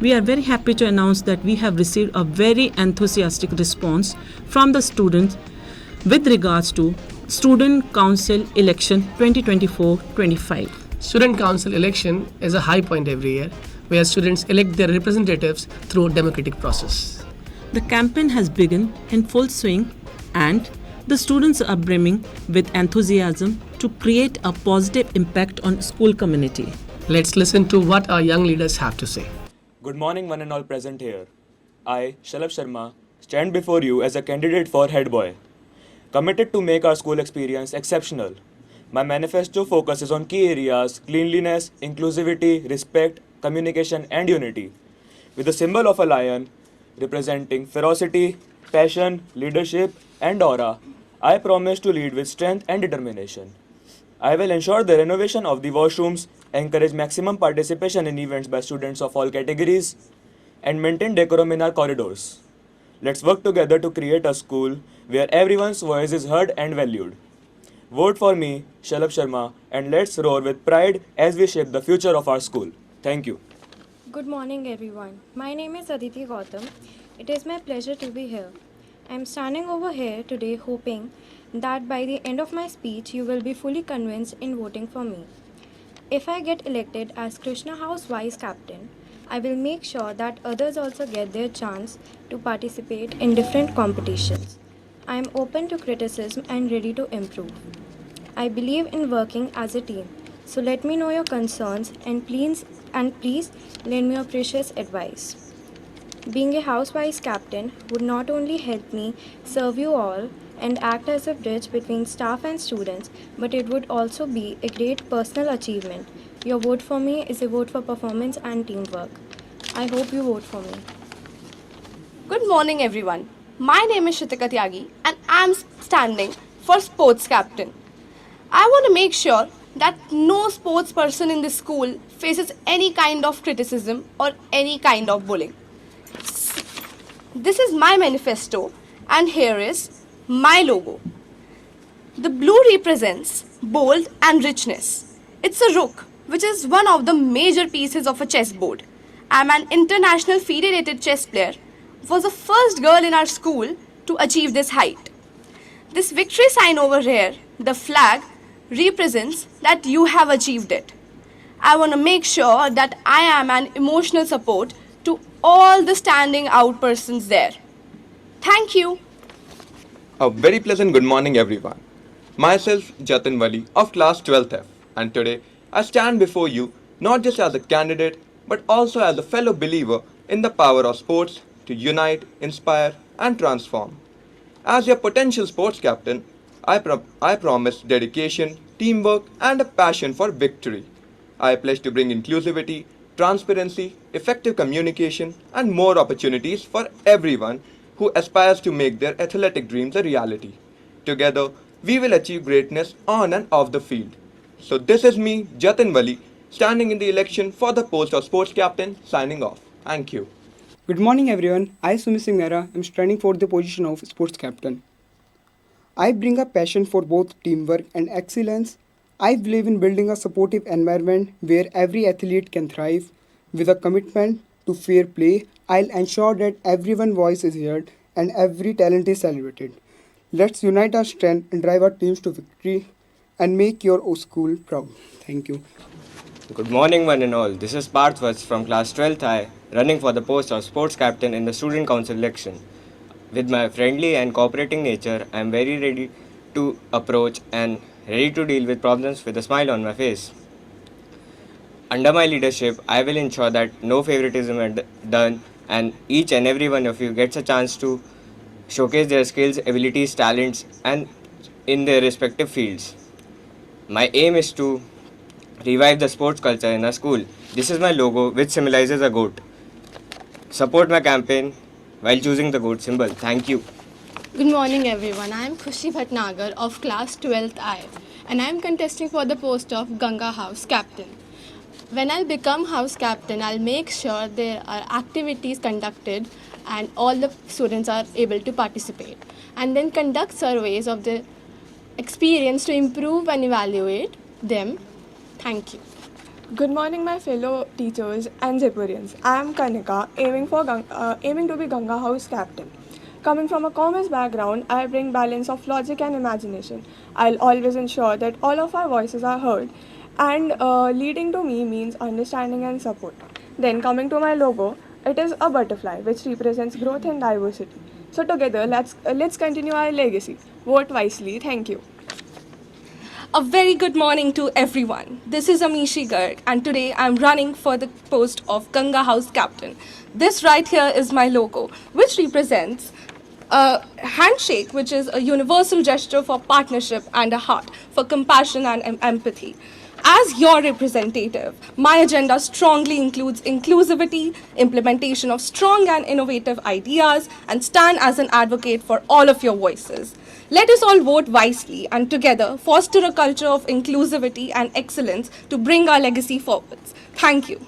we are very happy to announce that we have received a very enthusiastic response from the students with regards to Student Council Election 2024-25. Student Council election is a high point every year where students elect their representatives through a democratic process. The campaign has begun in full swing and the students are brimming with enthusiasm to create a positive impact on school community. Let's listen to what our young leaders have to say. Good morning, one and all present here. I, Shalabh Sharma, stand before you as a candidate for head boy, committed to make our school experience exceptional. My manifesto focuses on key areas: cleanliness, inclusivity, respect, communication, and unity. With the symbol of a lion representing ferocity, passion, leadership, and aura, I promise to lead with strength and determination. I will ensure the renovation of the washrooms, encourage maximum participation in events by students of all categories, and maintain decorum in our corridors. Let's work together to create a school where everyone's voice is heard and valued. Vote for me, Shalabh Sharma, and let's roar with pride as we shape the future of our school. Thank you. Good morning, everyone. My name is Aditi Gautam. It is my pleasure to be here. I am standing over here today hoping that by the end of my speech you will be fully convinced in voting for me. If I get elected as Krishna House Vice Captain, I will make sure that others also get their chance to participate in different competitions. I am open to criticism and ready to improve. I believe in working as a team, so let me know your concerns and please lend me your precious advice. Being a house vice captain would not only help me serve you all and act as a bridge between staff and students, but it would also be a great personal achievement. Your vote for me is a vote for performance and teamwork. I hope you vote for me. Good morning, everyone. My name is Shritika Tyagi and I am standing for sports captain. I want to make sure that no sports person in this school faces any kind of criticism or any kind of bullying. This is my manifesto and here is my logo. The blue represents bold and richness. It's a rook, which is one of the major pieces of a chessboard. I'm an international FIDE-rated chess player. Was the first girl in our school to achieve this height. This victory sign over here, the flag, represents that you have achieved it. I want to make sure that I am an emotional support to all the standing out persons there. Thank you. A very pleasant good morning, everyone. Myself, Jatin Wali of class 12th F, and today I stand before you not just as a candidate but also as a fellow believer in the power of sports to unite, inspire, and transform. As your potential sports captain, I promise dedication, teamwork, and a passion for victory. I pledge to bring inclusivity, transparency, effective communication, and more opportunities for everyone who aspires to make their athletic dreams a reality. Together, we will achieve greatness on and off the field. So this is me, Jatin Wali, standing in the election for the post of sports captain, signing off. Thank you. Good morning, everyone. I, Sumit Singh Mehra, am standing for the position of sports captain. I bring a passion for both teamwork and excellence. I believe in building a supportive environment where every athlete can thrive. With a commitment to fair play, I'll ensure that everyone's voice is heard and every talent is celebrated. Let's unite our strength and drive our teams to victory and make your school proud. Thank you. Good morning, one and all. This is Parth Vats from class 12th I, running for the post of sports captain in the student council election. With my friendly and cooperating nature, I am very ready to approach and ready to deal with problems with a smile on my face. Under my leadership, I will ensure that no favoritism is done and each and every one of you gets a chance to showcase their skills, abilities, talents, and in their respective fields. My aim is to revive the sports culture in our school. This is my logo, which symbolizes a goat. Support my campaign while choosing the goat symbol. Thank you. Good morning, everyone. I am Khushi Bhatnagar of class 12th I and I am contesting for the post of Ganga House Captain. When I'll become House Captain, I'll make sure there are activities conducted and all the students are able to participate, and then conduct surveys of the experience to improve and evaluate them. Thank you. Good morning, my fellow teachers and Jaipurians. I am Kanika, aiming to be Ganga House captain. Coming from a commerce background, I bring balance of logic and imagination. I'll always ensure that all of our voices are heard, and leading to me means understanding and support. Then, coming to my logo, it is a butterfly which represents growth and diversity. So together, let's continue our legacy. Vote wisely. Thank you. A very good morning to everyone. This is Amishi Garg, and today I'm running for the post of Ganga House captain. This right here is my logo, which represents a handshake, which is a universal gesture for partnership, and a heart for compassion and empathy. As your representative, my agenda strongly includes inclusivity, implementation of strong and innovative ideas, and stand as an advocate for all of your voices. Let us all vote wisely and together foster a culture of inclusivity and excellence to bring our legacy forwards. Thank you.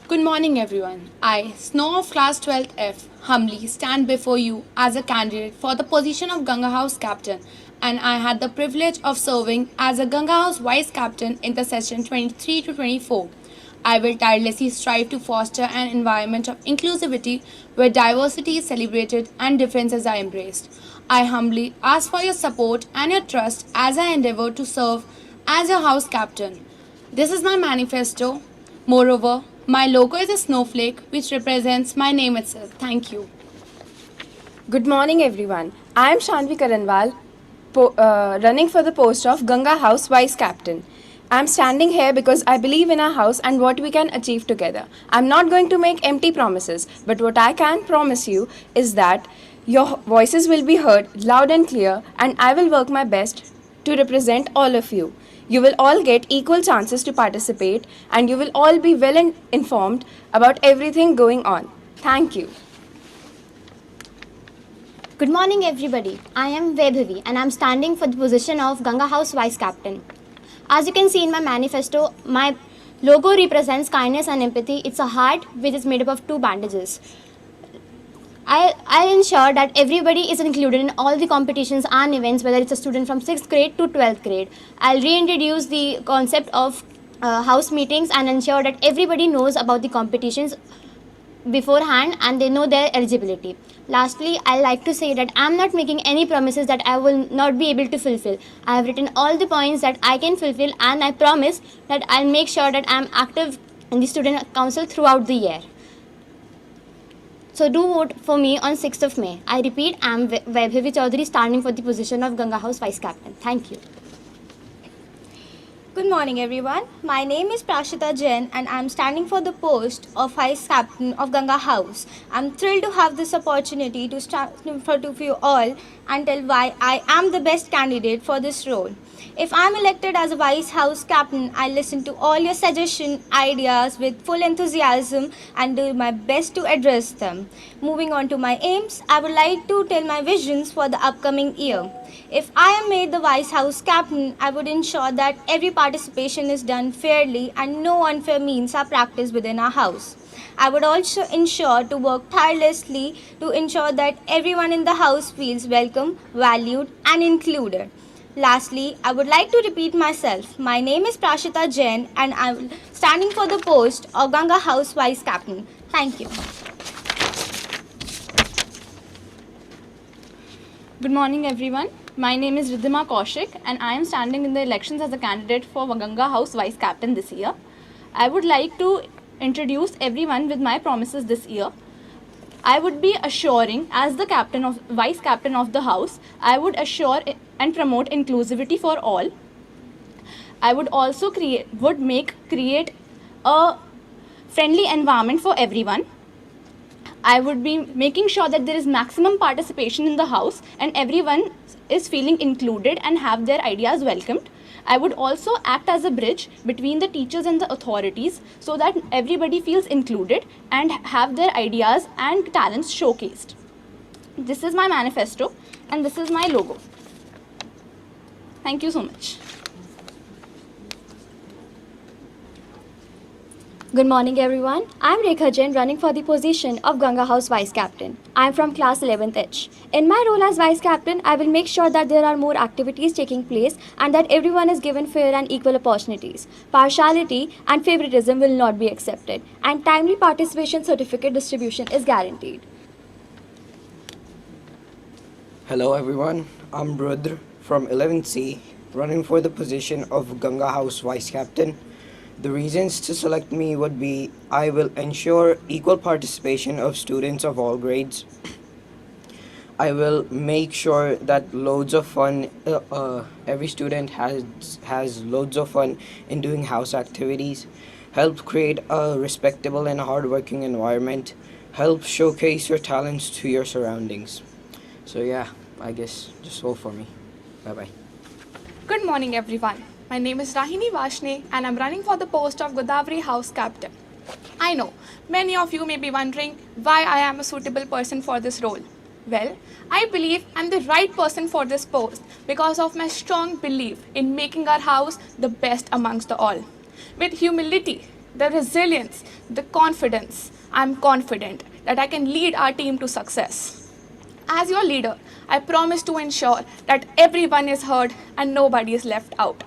Good morning, everyone. I, Snow of Class 12th F, humbly stand before you as a candidate for the position of Ganga House captain, and I had the privilege of serving as a Ganga House vice captain in the session 23 to 24. I will tirelessly strive to foster an environment of inclusivity where diversity is celebrated and differences are embraced. I humbly ask for your support and your trust as I endeavor to serve as your house captain. This is my manifesto. Moreover, my logo is a snowflake which represents my name itself. Thank you. Good morning, everyone. I am Shanvi Karanwal, running for the post of Ganga House Vice Captain. I am standing here because I believe in our house and what we can achieve together. I am not going to make empty promises, but what I can promise you is that your voices will be heard loud and clear, and I will work my best to represent all of you. You will all get equal chances to participate, and you will all be well informed about everything going on. Thank you. Good morning, everybody. I am Vaibhavi and I am standing for the position of Ganga House Vice Captain. As you can see in my manifesto, my logo represents kindness and empathy. It's a heart which is made up of two bandages. I'll ensure that everybody is included in all the competitions and events, whether it's a student from 6th grade to 12th grade. I'll reintroduce the concept of house meetings and ensure that everybody knows about the competitions beforehand and they know their eligibility. Lastly, I like to say that I am not making any promises that I will not be able to fulfill. I have written all the points that I can fulfill, and I promise that I'll make sure that I am active in the student council throughout the year. So do vote for me on 6th of May. I repeat, I am Vaibhavi Chaudhary, standing for the position of Ganga House Vice Captain. Thank you. Good morning, everyone. My name is Prashita Jain and I'm standing for the post of Vice Captain of Ganga House. I'm thrilled to have this opportunity to stand in front of you all and tell why I am the best candidate for this role. If I'm elected as a Vice House Captain, I'll listen to all your suggestions, ideas with full enthusiasm and do my best to address them. Moving on to my aims, I would like to tell my visions for the upcoming year. If I am made the Vice House Captain, I would ensure that every participation is done fairly and no unfair means are practiced within our house. I would also ensure to work tirelessly to ensure that everyone in the house feels welcome, valued and included. Lastly, I would like to repeat myself. My name is Prashita Jain and I am standing for the post of Ganga House Vice Captain. Thank you. Good morning, everyone. My name is Riddhima Kaushik and I am standing in the elections as a candidate for Ganga House Vice Captain this year. I would like to introduce everyone with my promises this year. I would be assuring, as the Vice Captain of the House, I would assure and promote inclusivity for all. I would also create a friendly environment for everyone. I would be making sure that there is maximum participation in the house and everyone is feeling included and have their ideas welcomed. I would also act as a bridge between the teachers and the authorities so that everybody feels included and have their ideas and talents showcased. This is my manifesto and this is my logo. Thank you so much. Good morning, everyone. I'm Rekha Jain, running for the position of Ganga House Vice Captain. I'm from class 11th H. In my role as Vice Captain, I will make sure that there are more activities taking place and that everyone is given fair and equal opportunities. Partiality and favoritism will not be accepted, and timely participation certificate distribution is guaranteed. Hello everyone, I'm Rudra from 11C, running for the position of Ganga House Vice Captain. The reasons to select me would be I will ensure equal participation of students of all grades. I will make sure that loads of fun, every student has loads of fun in doing house activities, help create a respectable and hardworking environment, help showcase your talents to your surroundings. So yeah, I guess just all for me. Bye bye. Good morning, everyone. My name is Rahini Vashne and I'm running for the post of Godavari House Captain. I know many of you may be wondering why I am a suitable person for this role. Well, I believe I'm the right person for this post because of my strong belief in making our house the best amongst the all. With humility, the resilience, the confidence, I'm confident that I can lead our team to success. As your leader, I promise to ensure that everyone is heard and nobody is left out.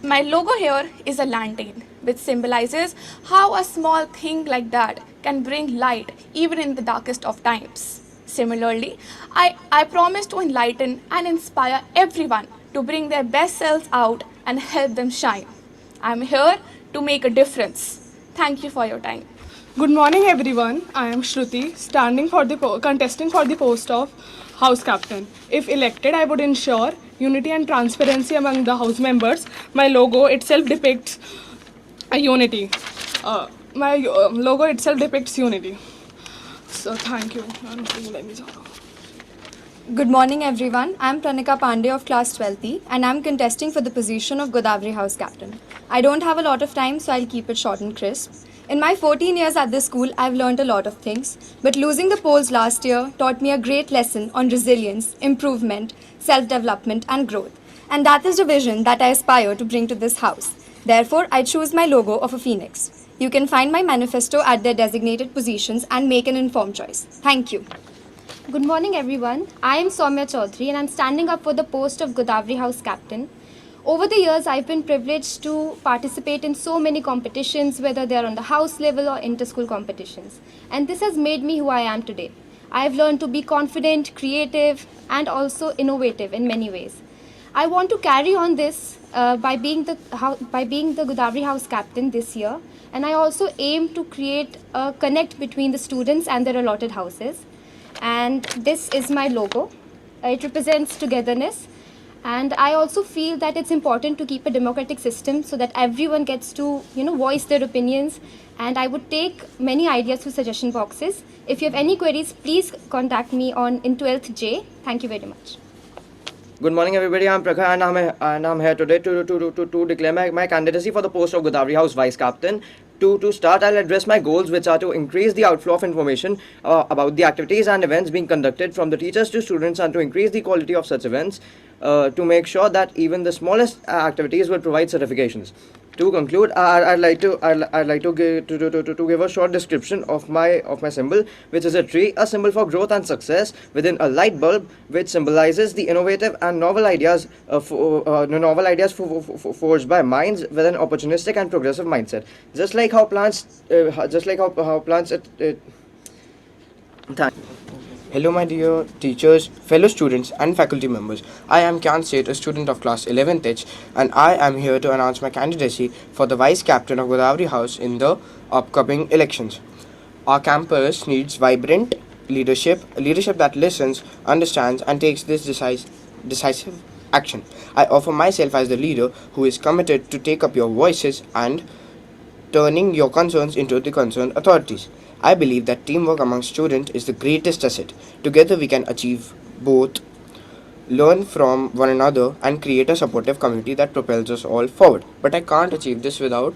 My logo here is a lantern, which symbolizes how a small thing like that can bring light even in the darkest of times. Similarly, I promise to enlighten and inspire everyone to bring their best selves out and help them shine. I'm here to make a difference. Thank you for your time. Good morning, everyone. I am Shruti, contesting for the post of House Captain. If elected, I would ensure unity and transparency among the House members. My logo itself depicts a unity. Logo itself depicts unity. So thank you. Good morning, everyone. I'm Pranika Pandey of class 12E and I'm contesting for the position of Godavari House Captain. I don't have a lot of time, so I'll keep it short and crisp. In my 14 years at this school, I've learned a lot of things, but losing the polls last year taught me a great lesson on resilience, improvement, self-development and growth. And that is the vision that I aspire to bring to this house. Therefore, I choose my logo of a phoenix. You can find my manifesto at their designated positions and make an informed choice. Thank you. Good morning, everyone. I am Soumya Chaudhary and I'm standing up for the post of Godavari House Captain. Over the years, I've been privileged to participate in so many competitions, whether they're on the house level or inter-school competitions. And this has made me who I am today. I've learned to be confident, creative, and also innovative in many ways. I want to carry on this by being the Godavari House Captain this year. And I also aim to create a connect between the students and their allotted houses. And this is my logo. It represents togetherness. And I also feel that it's important to keep a democratic system so that everyone gets to, voice their opinions. And I would take many ideas through suggestion boxes. If you have any queries, please contact me in 12th J. Thank you very much. Good morning, everybody. I'm Prakha, and I'm here today to declare my candidacy for the post of Godavari House Vice Captain. To start, I'll address my goals, which are to increase the outflow of information about the activities and events being conducted from the teachers to students, and to increase the quality of such events, to make sure that even the smallest activities will provide certifications. To conclude, I'd like to give a short description of my symbol, which is a tree, a symbol for growth and success within a light bulb, which symbolizes the innovative and novel ideas forged by minds with an opportunistic and progressive mindset. Just like how plants. Hello my dear teachers, fellow students and faculty members. I am Kyan Seth, a student of class 11th H, and I am here to announce my candidacy for the Vice Captain of Godavari House in the upcoming elections. Our campus needs vibrant leadership that listens, understands and takes this decisive action. I offer myself as the leader who is committed to take up your voices and turning your concerns into the concerned authorities. I believe that teamwork among students is the greatest asset. Together we can achieve both, learn from one another and create a supportive community that propels us all forward. But I can't achieve this without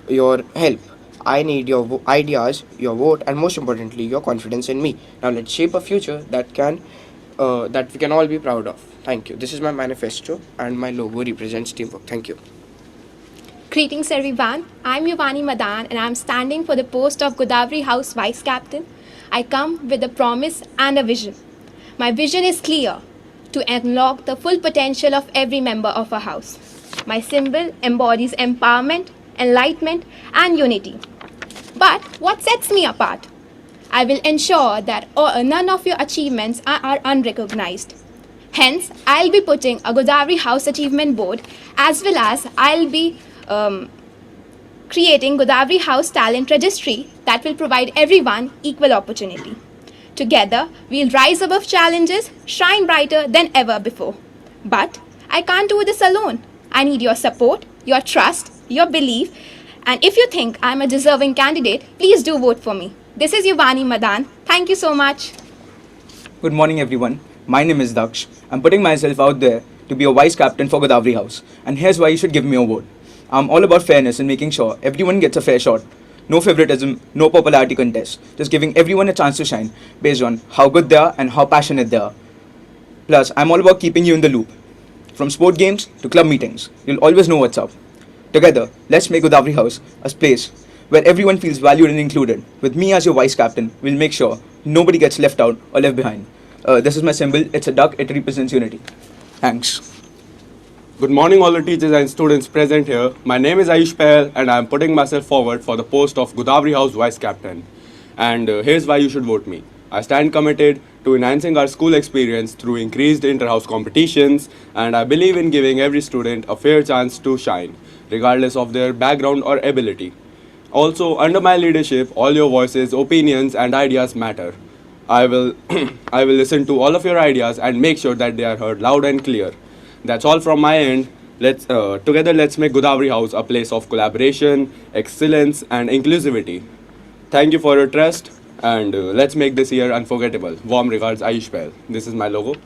your help. I need your ideas, your vote and most importantly your confidence in me. Now let's shape a future that we can all be proud of. Thank you. This is my manifesto and my logo represents teamwork. Thank you. Greetings everyone, I'm Yuvani Madan and I'm standing for the post of Godavari House Vice Captain. I come with a promise and a vision. My vision is clear, to unlock the full potential of every member of our house. My symbol embodies empowerment, enlightenment and unity. But what sets me apart? I will ensure that none of your achievements are unrecognized. Hence, I'll be putting a Godavari House Achievement Board as well as I'll be creating Godavari House Talent Registry that will provide everyone equal opportunity. Together, we'll rise above challenges, shine brighter than ever before. But I can't do this alone. I need your support, your trust, your belief, and if you think I'm a deserving candidate, please do vote for me. This is Yuvani Madan. Thank you so much. Good morning, everyone. My name is Daksh. I'm putting myself out there to be a vice captain for Godavari House, and here's why you should give me a vote. I'm all about fairness and making sure everyone gets a fair shot. No favoritism, no popularity contest. Just giving everyone a chance to shine based on how good they are and how passionate they are. Plus, I'm all about keeping you in the loop. From sport games to club meetings, you'll always know what's up. Together, let's make Godavari House a place where everyone feels valued and included. With me as your vice captain, we'll make sure nobody gets left out or left behind. This is my symbol. It's a duck. It represents unity. Thanks. Good morning, all the teachers and students present here. My name is Ayush Pael and I am putting myself forward for the post of Godavari House Vice Captain. And here's why you should vote me. I stand committed to enhancing our school experience through increased inter-house competitions, and I believe in giving every student a fair chance to shine, regardless of their background or ability. Also, under my leadership, all your voices, opinions, and ideas matter. I will listen to all of your ideas and make sure that they are heard loud and clear. That's all from my end. Together let's make Godavari House a place of collaboration, excellence and inclusivity. Thank you for your trust and let's make this year unforgettable. Warm regards, Ayush Pael. This is my logo.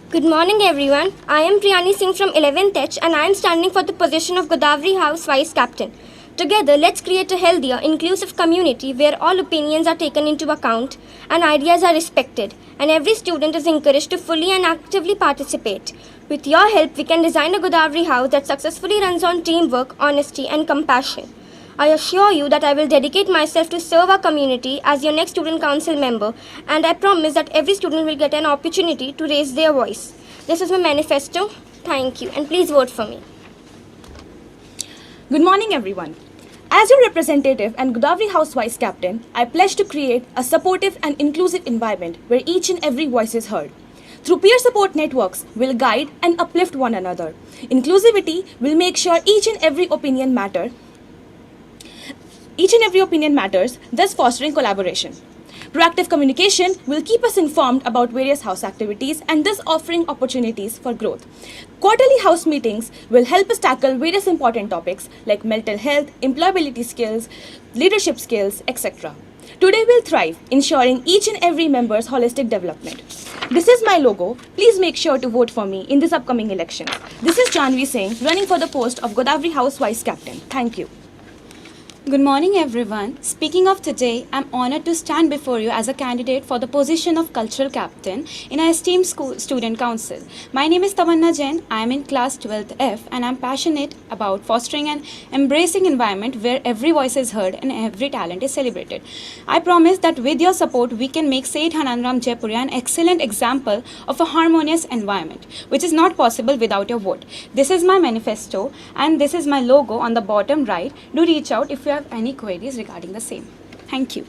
Good morning everyone. I am Priyani Singh from 11th H and I am standing for the position of Godavari House Vice Captain. Together, let's create a healthier, inclusive community where all opinions are taken into account and ideas are respected, and every student is encouraged to fully and actively participate. With your help, we can design a Godavari House that successfully runs on teamwork, honesty, and compassion. I assure you that I will dedicate myself to serve our community as your next student council member, and I promise that every student will get an opportunity to raise their voice. This is my manifesto. Thank you, and please vote for me. Good morning, everyone. As your representative and Godavari House Vice Captain, I pledge to create a supportive and inclusive environment where each and every voice is heard. Through peer support networks, we'll guide and uplift one another. Inclusivity will make sure each and every opinion matters, thus fostering collaboration. Proactive communication will keep us informed about various house activities and thus offering opportunities for growth. Quarterly house meetings will help us tackle various important topics like mental health, employability skills, leadership skills, etc. Today we'll thrive, ensuring each and every member's holistic development. This is my logo. Please make sure to vote for me in this upcoming election. This is Janvi Singh, running for the post of Godavari House Vice Captain. Thank you. Good morning, everyone. Speaking of today, I'm honored to stand before you as a candidate for the position of Cultural Captain in our esteemed student council. My name is Tamanna Jain. I am in class 12th F and I'm passionate about fostering an embracing environment where every voice is heard and every talent is celebrated. I promise that with your support, we can make Sayyid Hananram Jaipuria an excellent example of a harmonious environment, which is not possible without your vote. This is my manifesto and this is my logo on the bottom right. Do reach out if you have any queries regarding the same. Thank you.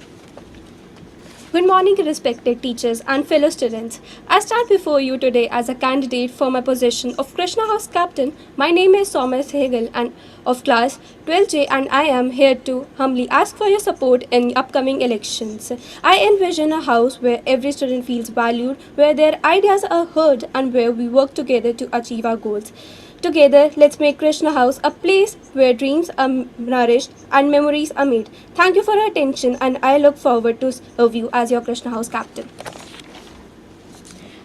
Good morning, respected teachers and fellow students. I stand before you today as a candidate for my position of Krishna House Captain. My name is Thomas Hegel and of class 12J and I am here to humbly ask for your support in the upcoming elections. I envision a house where every student feels valued, where their ideas are heard and where we work together to achieve our goals. Together, let's make Krishna House a place where dreams are nourished and memories are made. Thank you for your attention and I look forward to serve you as your Krishna House Captain.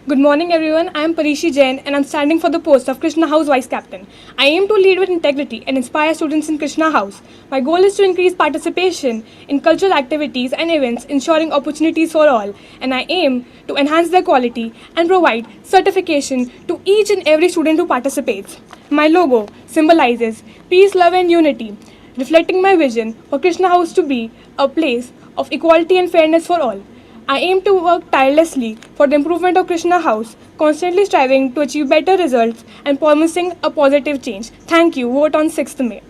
Good morning everyone, I am Parishi Jain and I am standing for the post of Krishna House Vice Captain. I aim to lead with integrity and inspire students in Krishna House. My goal is to increase participation in cultural activities and events, ensuring opportunities for all, and I aim to enhance their quality and provide certification to each and every student who participates. My logo symbolizes peace, love and unity, reflecting my vision for Krishna House to be a place of equality and fairness for all. I aim to work tirelessly for the improvement of Krishna House, constantly striving to achieve better results and promising a positive change. Thank you. Vote on 6th May.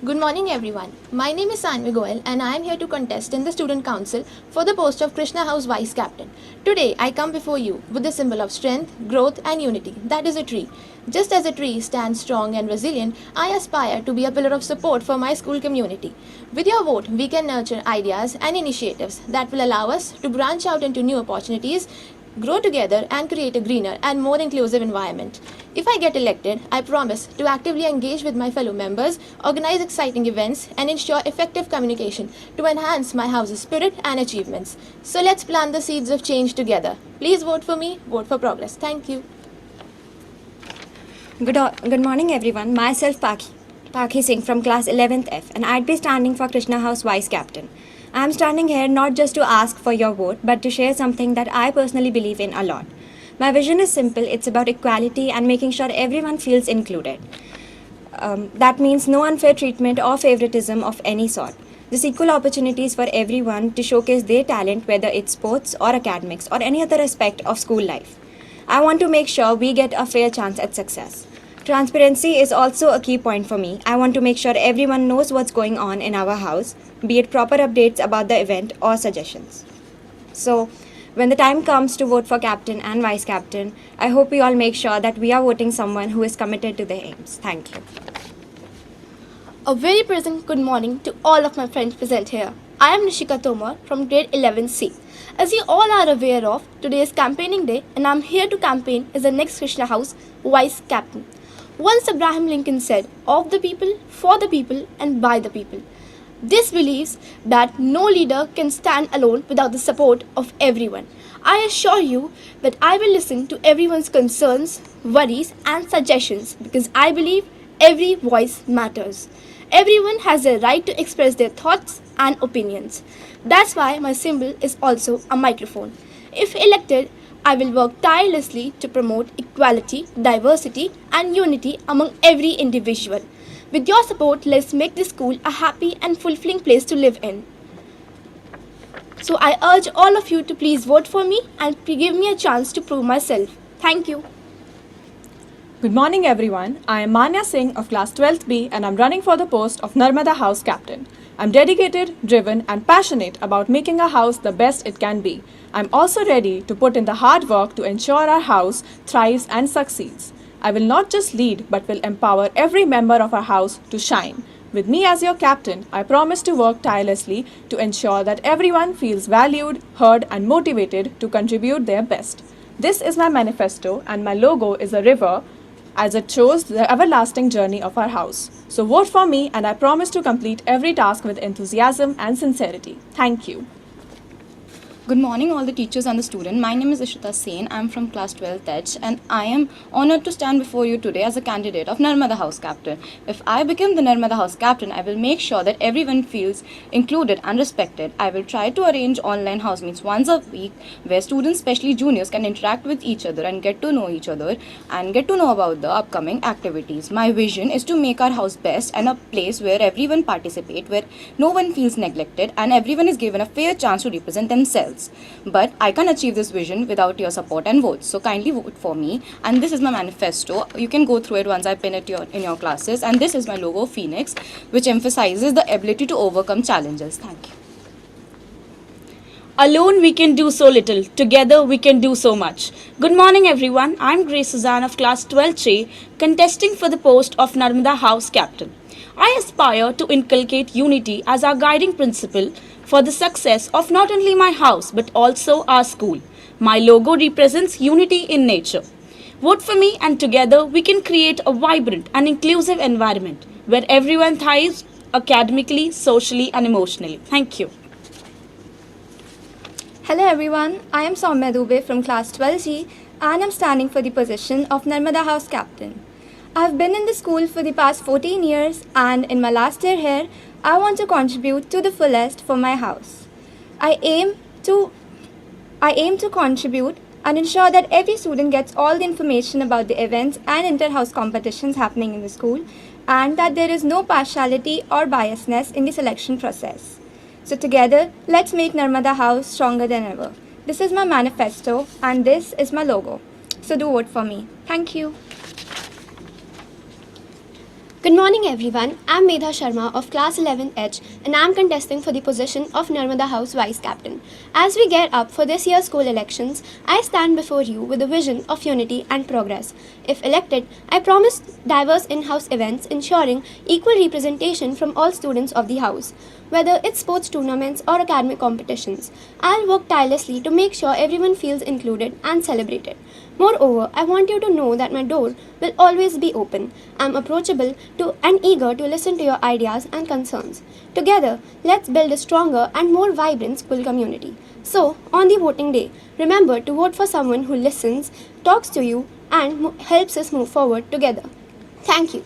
Good morning everyone. My name is Sanvi Goel and I am here to contest in the Student Council for the post of Krishna House Vice Captain. Today I come before you with the symbol of strength, growth and unity, that is a tree. Just as a tree stands strong and resilient, I aspire to be a pillar of support for my school community. With your vote, we can nurture ideas and initiatives that will allow us to branch out into new opportunities, grow together and create a greener and more inclusive environment. If I get elected, I promise to actively engage with my fellow members, organize exciting events and ensure effective communication to enhance my house's spirit and achievements. So let's plant the seeds of change together. Please vote for me, vote for progress. Thank you. Good morning everyone, myself Pakhi Singh from class 11th F and I'd be standing for Krishna House Vice Captain. I am standing here not just to ask for your vote but to share something that I personally believe in a lot. My vision is simple, it's about equality and making sure everyone feels included. That means no unfair treatment or favoritism of any sort. Just equal opportunities for everyone to showcase their talent, whether it's sports or academics or any other aspect of school life. I want to make sure we get a fair chance at success. Transparency is also a key point for me. I want to make sure everyone knows what's going on in our house, be it proper updates about the event or suggestions. So, when the time comes to vote for captain and vice captain, I hope we all make sure that we are voting someone who is committed to their aims. Thank you. A very present good morning to all of my friends present here. I am Nishika Tomar from grade 11C. As you all are aware of, today is campaigning day and I am here to campaign as the next Krishna House Vice Captain. Once Abraham Lincoln said, of the people, for the people and by the people. This believes that no leader can stand alone without the support of everyone. I assure you that I will listen to everyone's concerns, worries and suggestions because I believe every voice matters. Everyone has a right to express their thoughts and opinions. That's why my symbol is also a microphone. If elected, I will work tirelessly to promote equality, diversity and unity among every individual. With your support, let's make this school a happy and fulfilling place to live in. So I urge all of you to please vote for me and give me a chance to prove myself. Thank you. Good morning everyone. I am Manya Singh of class 12th B and I'm running for the post of Narmada House Captain. I'm dedicated, driven and passionate about making our house the best it can be. I'm also ready to put in the hard work to ensure our house thrives and succeeds. I will not just lead but will empower every member of our house to shine. With me as your captain, I promise to work tirelessly to ensure that everyone feels valued, heard and motivated to contribute their best. This is my manifesto and my logo is a river as it shows the everlasting journey of our house. So vote for me and I promise to complete every task with enthusiasm and sincerity. Thank you. Good morning all the teachers and the students. My name is Ishita Sen. I am from class 12th H and I am honored to stand before you today as a candidate of Narmada House Captain. If I become the Narmada House Captain, I will make sure that everyone feels included and respected. I will try to arrange online house meets once a week where students, especially juniors, can interact with each other and get to know each other and get to know about the upcoming activities. My vision is to make our house best and a place where everyone participates, where no one feels neglected and everyone is given a fair chance to represent themselves. But I can't achieve this vision without your support and votes. So kindly vote for me. And this is my manifesto. You can go through it once I pin it in your classes. And this is my logo, Phoenix, which emphasizes the ability to overcome challenges. Thank you. Alone we can do so little. Together we can do so much. Good morning everyone. I'm Grace Suzanne of class 12C, contesting for the post of Narmada House Captain. I aspire to inculcate unity as our guiding principle for the success of not only my house but also our school. My logo represents unity in nature. Vote for me and together we can create a vibrant and inclusive environment where everyone thrives academically, socially and emotionally. Thank you. Hello everyone, I am Soumya Dubey from class 12G and I'm standing for the position of Narmada House Captain. I have been in the school for the past 14 years and in my last year here, I want to contribute to the fullest for my house. I aim to contribute and ensure that every student gets all the information about the events and inter-house competitions happening in the school and that there is no partiality or biasness in the selection process. So together, let's make Narmada House stronger than ever. This is my manifesto and this is my logo. So do vote for me. Thank you. Good morning everyone, I'm Medha Sharma of class 11H and I'm contesting for the position of Narmada House Vice Captain. As we gear up for this year's school elections, I stand before you with a vision of unity and progress. If elected, I promise diverse in-house events ensuring equal representation from all students of the house. Whether it's sports tournaments or academic competitions, I'll work tirelessly to make sure everyone feels included and celebrated. Moreover, I want you to know that my door will always be open. I'm approachable and eager to listen to your ideas and concerns. Together, let's build a stronger and more vibrant school community. So, on the voting day, remember to vote for someone who listens, talks to you, and helps us move forward together. Thank you.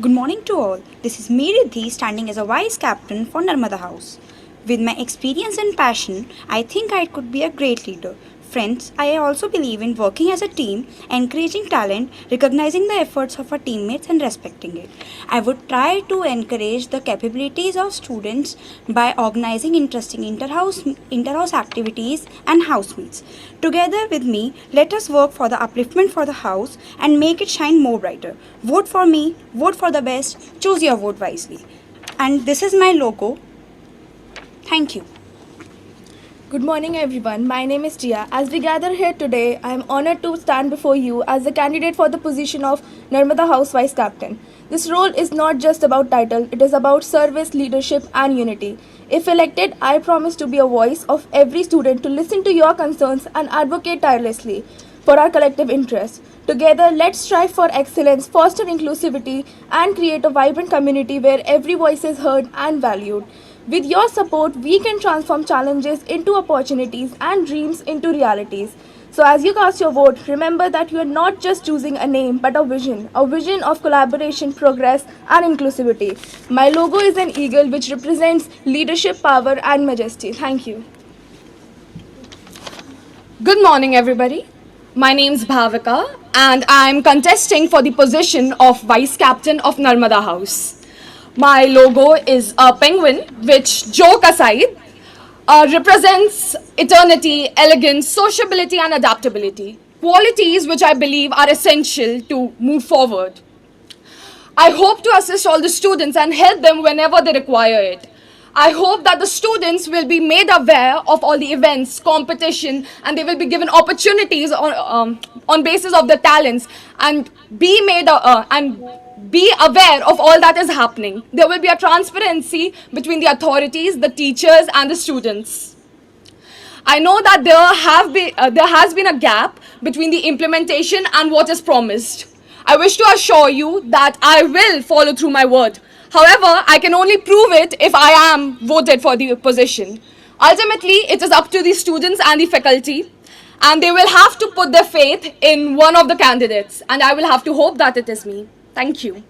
Good morning to all. This is Meeriddhi standing as a vice captain for Narmada House. With my experience and passion, I think I could be a great leader. Friends, I also believe in working as a team, encouraging talent, recognizing the efforts of our teammates and respecting it. I would try to encourage the capabilities of students by organizing interesting inter-house activities and house meets. Together with me, let us work for the upliftment for the house and make it shine more brighter. Vote for me, vote for the best, choose your vote wisely. And this is my logo. Thank you. Good morning everyone, my name is Tia. As we gather here today, I am honored to stand before you as the candidate for the position of Narmada House Vice Captain. This role is not just about title, it is about service, leadership and unity. If elected, I promise to be a voice of every student to listen to your concerns and advocate tirelessly for our collective interests. Together, let's strive for excellence, foster inclusivity and create a vibrant community where every voice is heard and valued. With your support, we can transform challenges into opportunities and dreams into realities. So as you cast your vote, remember that you are not just choosing a name but a vision of collaboration, progress and inclusivity. My logo is an eagle which represents leadership, power and majesty. Thank you. Good morning, everybody. My name's Bhavika, and I'm contesting for the position of Vice Captain of Narmada House. My logo is a penguin, which, joke aside, represents eternity, elegance, sociability, and adaptability. Qualities which I believe are essential to move forward. I hope to assist all the students and help them whenever they require it. I hope that the students will be made aware of all the events, competition, and they will be given opportunities on basis of their talents and be aware of all that is happening. There will be a transparency between the authorities, the teachers, and the students. I know that there has been a gap between the implementation and what is promised. I wish to assure you that I will follow through my word. However, I can only prove it if I am voted for the position. Ultimately, it is up to the students and the faculty, and they will have to put their faith in one of the candidates, and I will have to hope that it is me. Thank you.